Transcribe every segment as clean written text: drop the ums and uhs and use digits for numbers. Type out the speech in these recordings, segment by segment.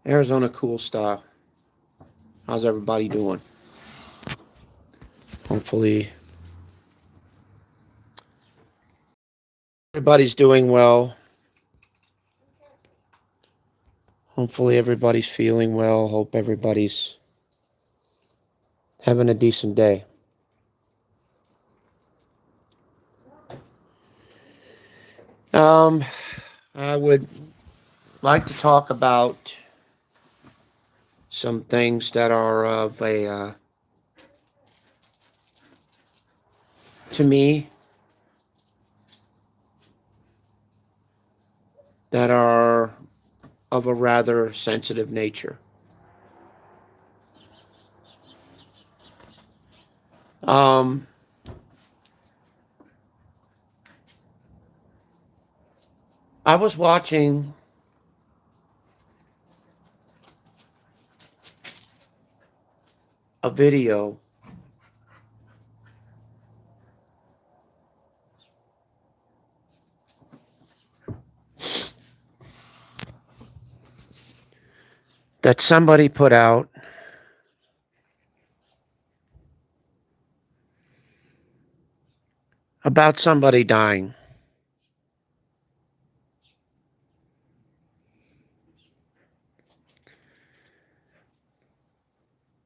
Arizona Cool Style. How's everybody doing? Hopefully, everybody's doing well. Hopefully, everybody's feeling well. Hope everybody's having a decent day. Um, I would like to talk about some things that are of to me, that are of a rather sensitive nature. Um, I was watching a video that somebody put out about somebody dying.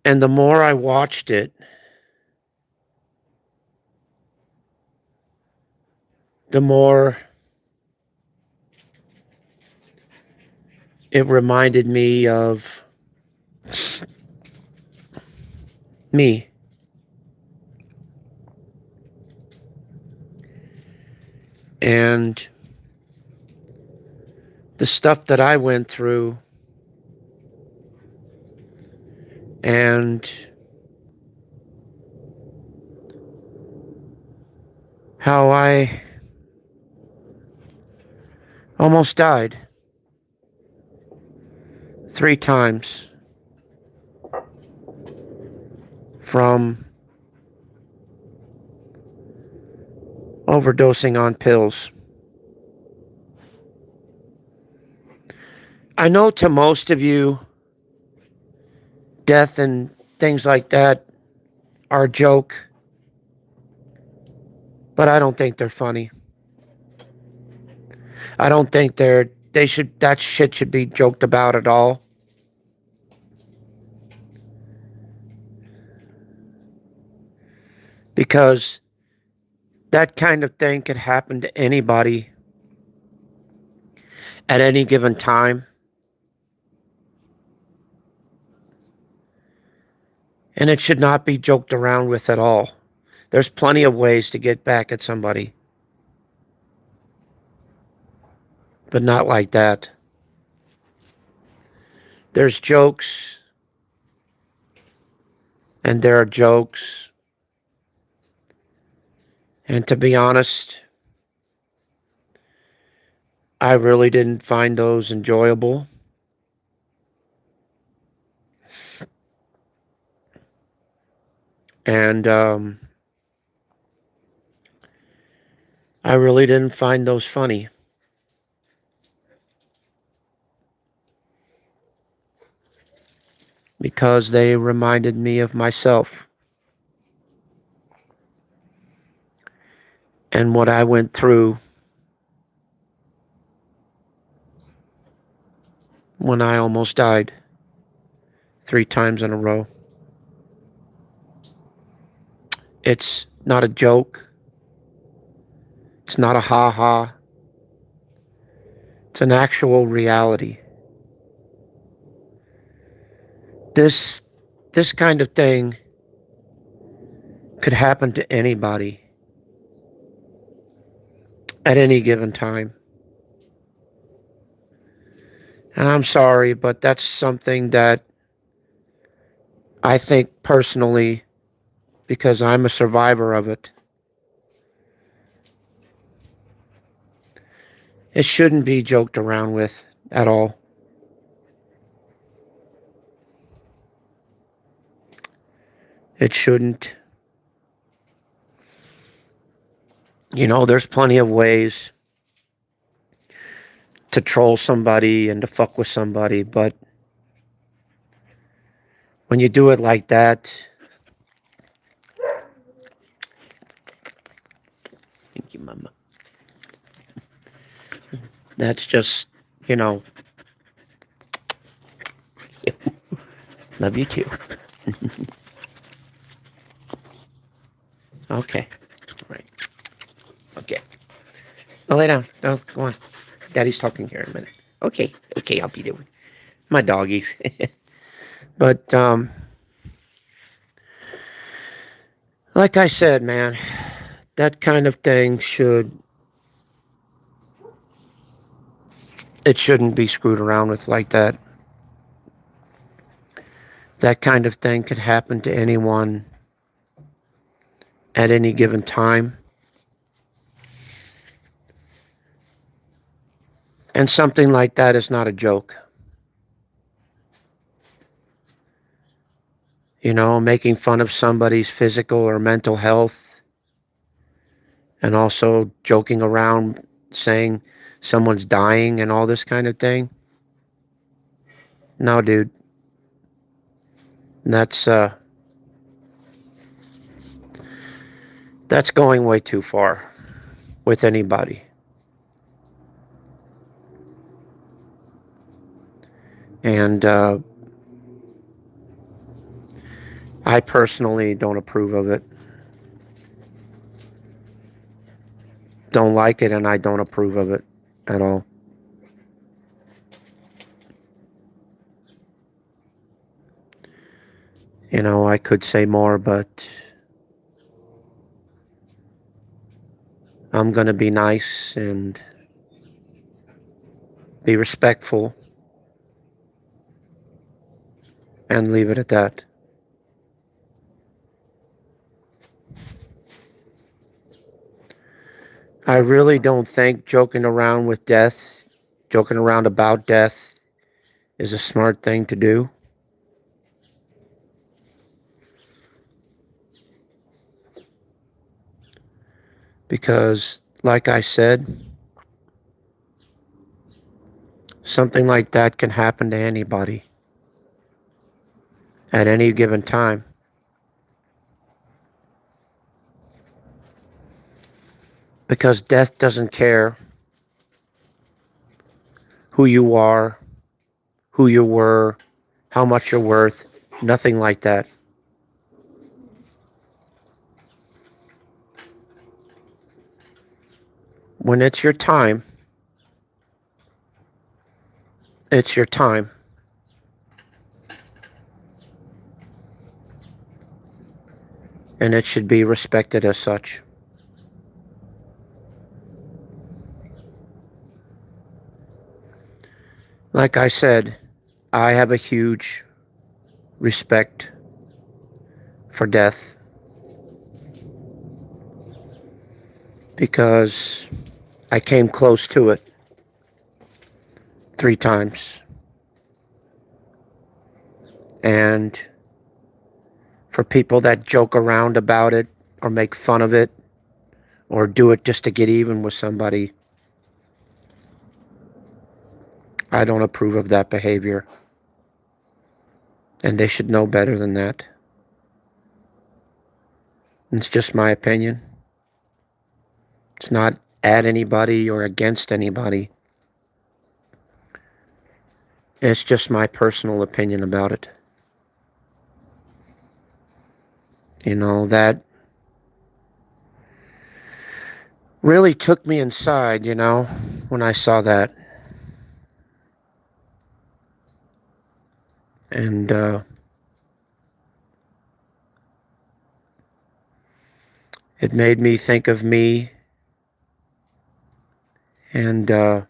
And the more I watched it, the more it reminded me of me. And the stuff that I went through, and how I almost died 3 times from overdosing on pills. I know to most of you, death and things like that are a joke, but I don't think they're funny. I don't think that shit should be joked about at all. Because that kind of thing could happen to anybody at any given time. And it should not be joked around with at all. There's plenty of ways to get back at somebody, but not like that. There's jokes, and there are jokes. And to be honest, I really didn't find those enjoyable. And I really didn't find those funny. Because they reminded me of myself and what I went through when I almost died 3 times in a row. It's not a joke. It's not a ha ha. It's an actual reality. This this kind of thing could happen to anybody at any given time. And I'm sorry, but that's something that I think personally, because I'm a survivor of it, it shouldn't be joked around with at all. It shouldn't. You know, there's plenty of ways to troll somebody and to fuck with somebody, but when you do it like that, thank you, mama. That's just, you know, love you too. Okay. Right. Okay. Oh, lay down. Oh, go on. Daddy's talking here in a minute. Okay. Okay, I'll be there with my doggies. But, like I said, man, that kind of thing it shouldn't be screwed around with like that. That kind of thing could happen to anyone at any given time. And something like that is not a joke. You know, making fun of somebody's physical or mental health and also joking around saying someone's dying and all this kind of thing. No, dude. That's that's going way too far with anybody. And I personally don't approve of it. Don't like it, and I don't approve of it at all. You know, I could say more, but I'm going to be nice and be respectful and leave it at that. I really don't think joking around with death, joking around about death, is a smart thing to do. Because, like I said, something like that can happen to anybody at any given time. Because death doesn't care who you are, who you were, how much you're worth, nothing like that. When it's your time, it's your time. And it should be respected as such. Like I said, I have a huge respect for death because I came close to it 3 times. And for people that joke around about it or make fun of it or do it just to get even with somebody, I don't approve of that behavior. And they should know better than that. It's just my opinion. It's not at anybody or against anybody. It's just my personal opinion about it. You know, that really took me inside, you know, when I saw that. And it made me think of me and the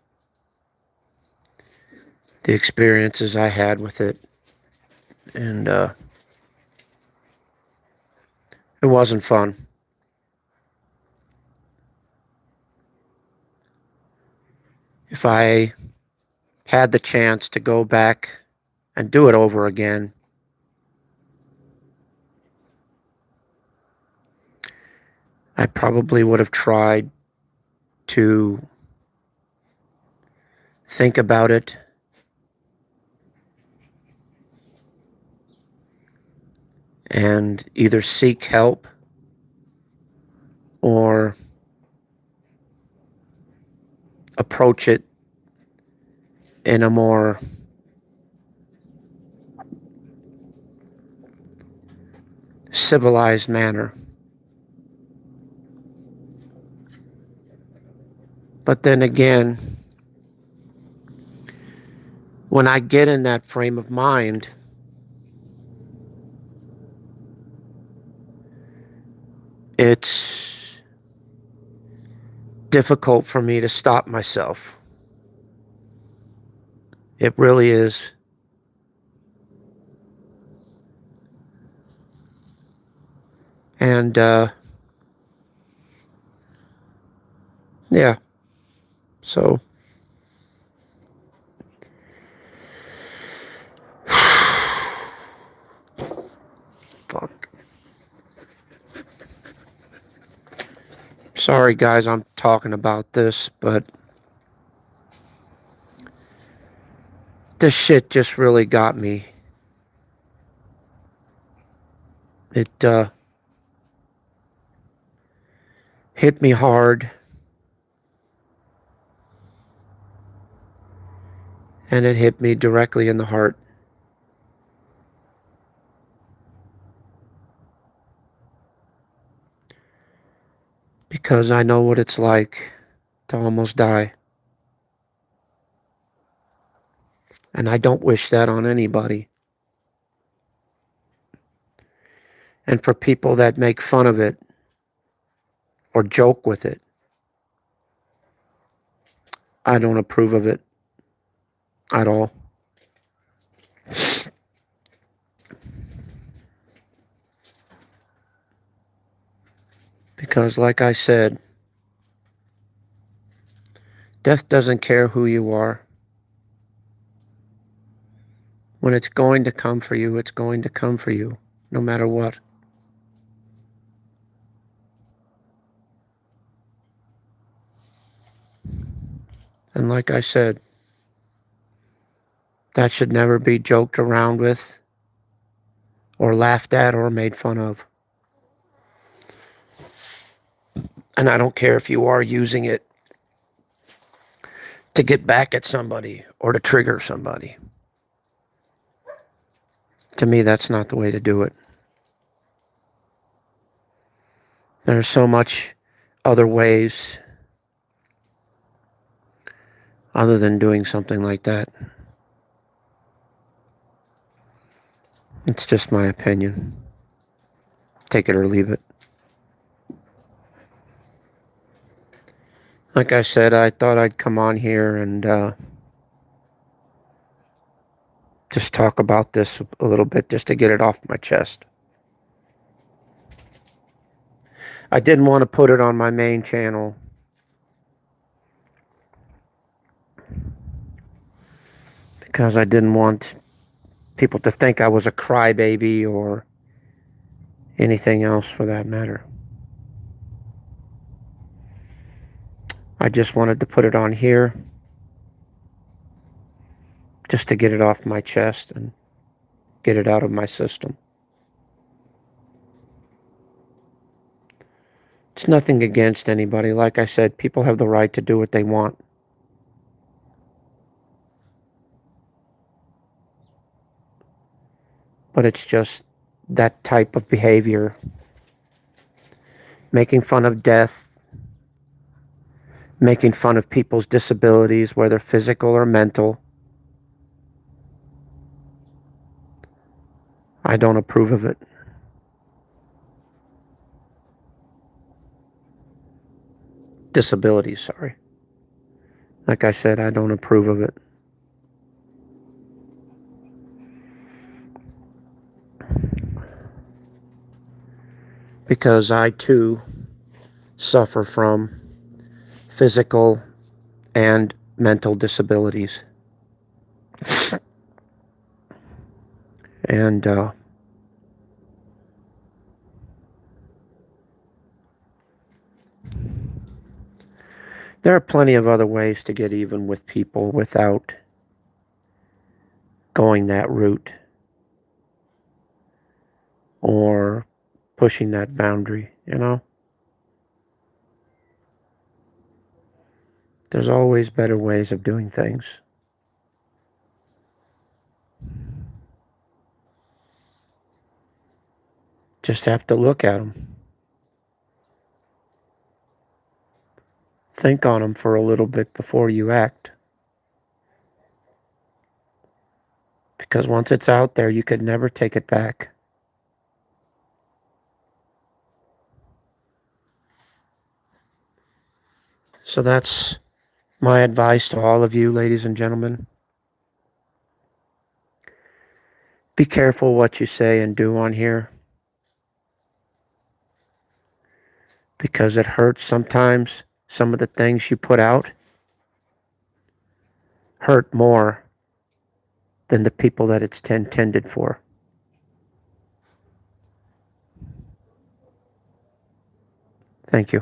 experiences I had with it. And it wasn't fun. If I had the chance to go back and do it over again, I probably would have tried to think about it, and either seek help or approach it in a more civilized manner. But then again, when I get in that frame of mind, it's difficult for me to stop myself. It really is. And, yeah. So, fuck. Sorry, guys, I'm talking about this, but this shit just really got me. It, hit me hard. And it hit me directly in the heart. Because I know what it's like to almost die. And I don't wish that on anybody. And for people that make fun of it or joke with it, I don't approve of it at all. Because, like I said, death doesn't care who you are. When it's going to come for you, it's going to come for you, no matter what. And like I said, that should never be joked around with or laughed at or made fun of. And I don't care if you are using it to get back at somebody or to trigger somebody. To me, that's not the way to do it. There's so much other ways other than doing something like that. It's just my opinion. Take it or leave it. Like I said, I thought I'd come on here and just talk about this a little bit, just to get it off my chest. I didn't want to put it on my main channel because I didn't want people to think I was a crybaby or anything else for that matter. I just wanted to put it on here just to get it off my chest and get it out of my system. It's nothing against anybody. Like I said, people have the right to do what they want. But it's just that type of behavior, making fun of death, making fun of people's disabilities, whether physical or mental. I don't approve of it. Disabilities, sorry. Like I said, I don't approve of it. Because I too suffer from physical and mental disabilities. And There are plenty of other ways to get even with people without going that route or pushing that boundary, you know? There's always better ways of doing things. Just have to look at them. Think on them for a little bit before you act. Because once it's out there, you could never take it back. So that's my advice to all of you, ladies and gentlemen. Be careful what you say and do on here, because it hurts sometimes. Some of the things you put out hurt more than the people that it's intended for. Thank you.